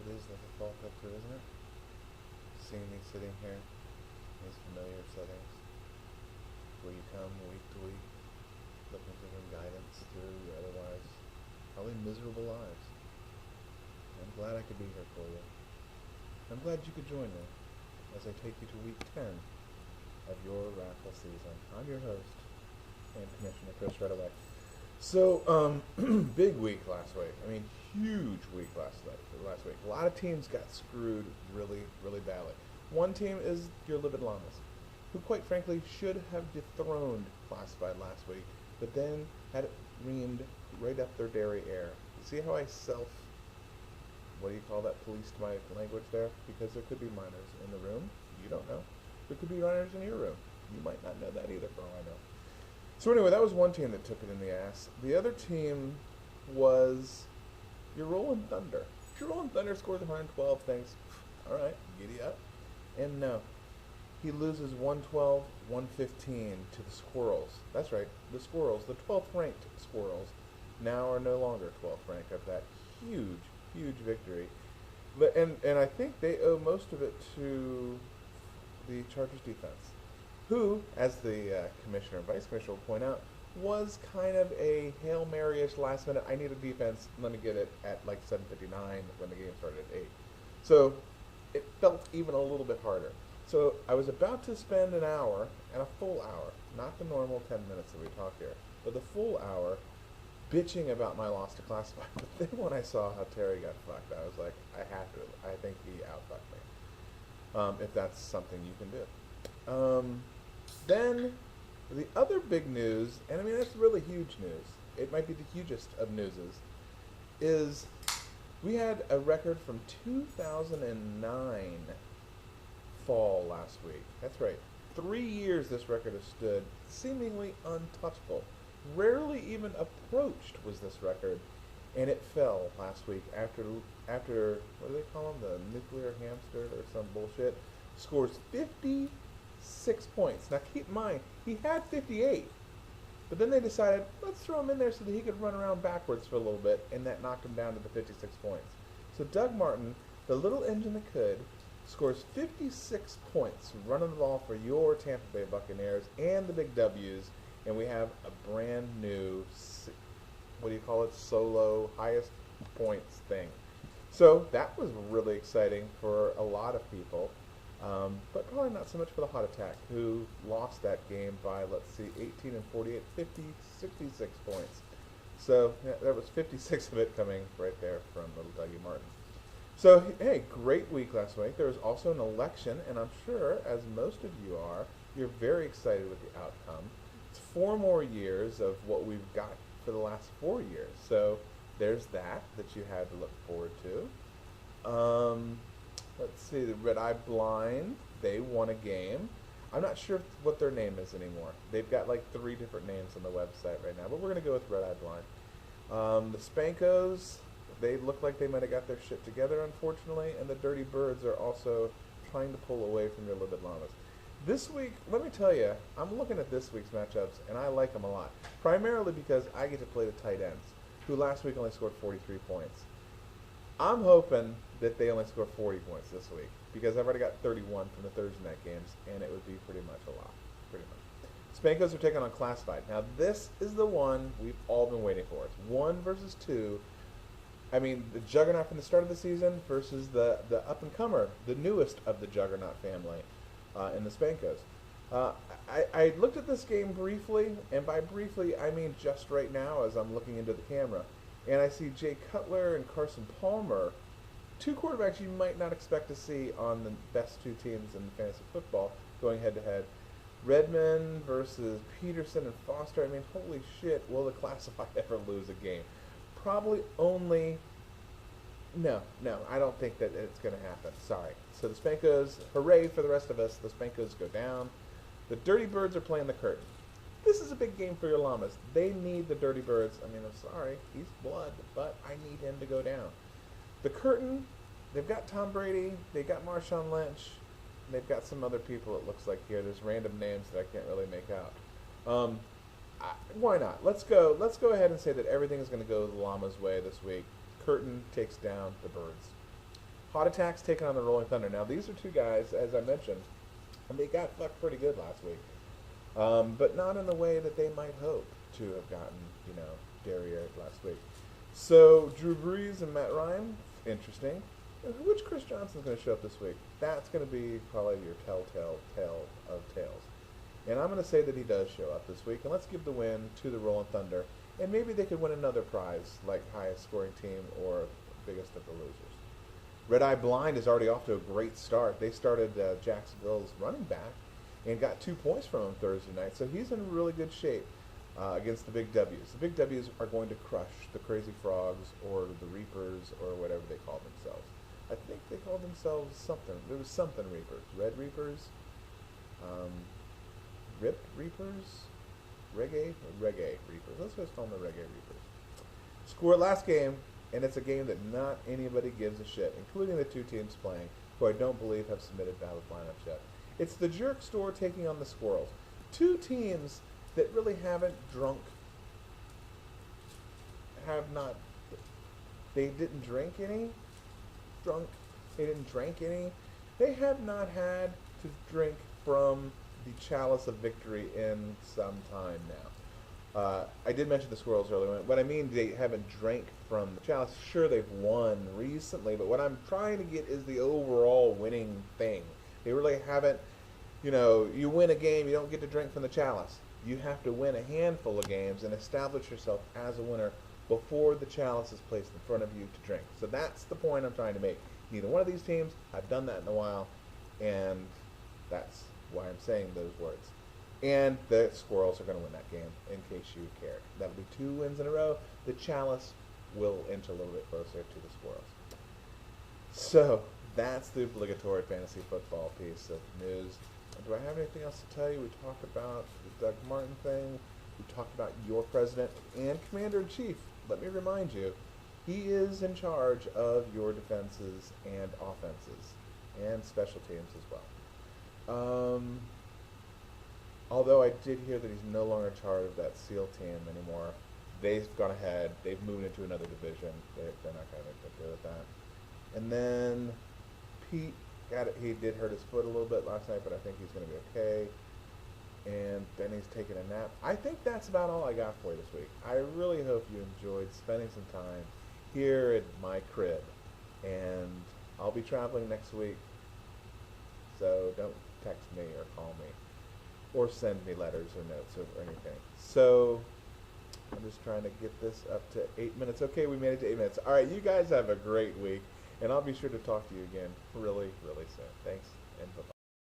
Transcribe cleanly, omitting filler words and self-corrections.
it is that the fall cut through, isn't it? Seeing me sitting here in these familiar settings, where you come week to week, looking for some guidance through your otherwise probably miserable lives. I'm glad I could be here for you. I'm glad you could join me as I take you to week 10 of your RaFFLe season. I'm your host and Commissioner Chris RaFFLe. So, big week last week. I mean, huge week last week. A lot of teams got screwed really, really badly. One team is your Livid Llamas, who quite frankly should have dethroned Classified last week, but then had it reamed right up their dairy air. See how I what do you call that, policed my language there? Because there could be minors in the room. You don't know. There could be minors in your room. You might not know that either, for all I know. So anyway, that was one team that took it in the ass. The other team was your Rolling Thunder. Your Rolling Thunder scores 112, thanks. All right, giddy up. And no, he loses 112, 115 to the Squirrels. That's right, the Squirrels, the 12th ranked Squirrels, now are no longer 12th ranked of that huge victory. But and I think they owe most of it to the Chargers defense, who, as the commissioner and vice commissioner will point out, was kind of a Hail Mary-ish last minute, I need a defense, let me get it at like 7:59 when the game started at 8. So it felt even a little bit harder. So I was about to spend an hour, and a full hour, not the normal 10 minutes that we talk here, but the full hour bitching about my loss to Classified. But then when I saw how Terry got fucked, I was like, I think he out-fucked me. If that's something you can do. Then the other big news, and I mean that's really huge news, it might be the hugest of newses, is we had a record from 2009 fall last week. That's right. 3 years this record has stood seemingly untouchable. Rarely even approached was this record, and it fell last week after what do they call him, the nuclear hamster or some bullshit, scores 56 points. Now keep in mind, he had 58, but then they decided, let's throw him in there so that he could run around backwards for a little bit, and that knocked him down to the 56 points. So Doug Martin, the little engine that could, scores 56 points running the ball for your Tampa Bay Buccaneers and the big W's, and we have a brand new, what do you call it, solo highest points thing. So that was really exciting for a lot of people, but probably not so much for the Hot Attack, who lost that game by, let's see, 18 and 48, 66 points. So yeah, there was 56 of it coming right there from little Dougie Martin. So, hey, great week last week. There was also an election, and I'm sure, as most of you are, you're very excited with the outcome. It's 4 more years of what we've got for the last 4 years. So there's that you had to look forward to. Let's see, the Red Eye Blind, they won a game. I'm not sure what their name is anymore. They've got like 3 different names on the website right now, but we're going to go with Red Eye Blind. The Spankos, they look like they might have got their shit together, unfortunately, and the Dirty Birds are also trying to pull away from your Livid Llamas. This week, let me tell you, I'm looking at this week's matchups, and I like them a lot, primarily because I get to play the tight ends, who last week only scored 43 points. I'm hoping that they only score 40 points this week, because I've already got 31 from the Thursday night games, and it would be pretty much a lot, pretty much. Spankos are taking on Classified. Now, this is the one we've all been waiting for. It's 1 versus 2. I mean, the Juggernaut from the start of the season versus the up-and-comer, the newest of the Juggernaut family in the Spankos. I looked at this game briefly, and by briefly, I mean just right now as I'm looking into the camera, and I see Jay Cutler and Carson Palmer, 2 quarterbacks you might not expect to see on the best 2 teams in fantasy football going head-to-head. Redmond versus Peterson and Foster. I mean, holy shit, will the Classified ever lose a game? Probably only... No, I don't think that it's going to happen. Sorry. So the Spankos, hooray for the rest of us. The Spankos go down. The Dirty Birds are playing the Curtain. This is a big game for your Llamas. They need the Dirty Birds. I mean, I'm sorry. He's blood, but I need him to go down. The Curtain, they've got Tom Brady. They've got Marshawn Lynch. And they've got some other people, it looks like here. There's random names that I can't really make out. Why not? Let's go ahead and say that everything is going to go the Llama's way this week. Curtain takes down the Birds. Hot Attack's taking on the Rolling Thunder. Now, these are two guys, as I mentioned, and they got fucked pretty good last week. But not in the way that they might hope to have gotten, derriere last week. So, Drew Brees and Matt Ryan, interesting. Which Chris Johnson's going to show up this week? That's going to be probably your telltale tale of tales. And I'm going to say that he does show up this week. And let's give the win to the Rolling Thunder. And maybe they could win another prize, like highest scoring team or biggest of the losers. Red Eye Blind is already off to a great start. They started Jacksonville's running back and got 2 points from him Thursday night. So he's in really good shape against the Big W's. The Big W's are going to crush the Crazy Frogs or the Reapers or whatever they call themselves. I think they called themselves something. There was something Reapers. Red Reapers? Ripped Reapers? Reggae Reapers. Let's just call them the Reggae Reapers. Score last game, and it's a game that not anybody gives a shit, including the two teams playing, who I don't believe have submitted ballot lineups yet. It's the Jerk Store taking on the Squirrels. Two teams that really haven't they didn't drink any. They didn't drink any. They have not had to drink from the chalice of victory in some time now. I did mention the Squirrels earlier. What I mean, they haven't drank from the chalice. Sure, they've won recently, but what I'm trying to get is the overall winning thing. They really haven't, you win a game, you don't get to drink from the chalice. You have to win a handful of games and establish yourself as a winner before the chalice is placed in front of you to drink. So that's the point I'm trying to make. Neither one of these teams have done that in a while, and that's why I'm saying those words. And the Squirrels are going to win that game, in case you cared. That'll be 2 wins in a row. The chalice will inch a little bit closer to the Squirrels. So that's the obligatory fantasy football piece of news. Do I have anything else to tell you? We talked about the Doug Martin thing. We talked about your president and commander-in-chief. Let me remind you, he is in charge of your defenses and offenses and special teams as well. Although I did hear that he's no longer in charge of that SEAL team anymore. They've gone ahead. They've moved into another division. They're not going to deal with that. And then Pete he did hurt his foot a little bit last night, but I think he's going to be okay. And then he's taking a nap. I think that's about all I got for you this week. I really hope you enjoyed spending some time here at my crib. And I'll be traveling next week, so don't text me or call me or send me letters or notes or anything. So I'm just trying to get this up to 8 minutes. Okay, we made it to 8 minutes. All right, you guys have a great week, and I'll be sure to talk to you again really, really soon. Thanks, and bye-bye.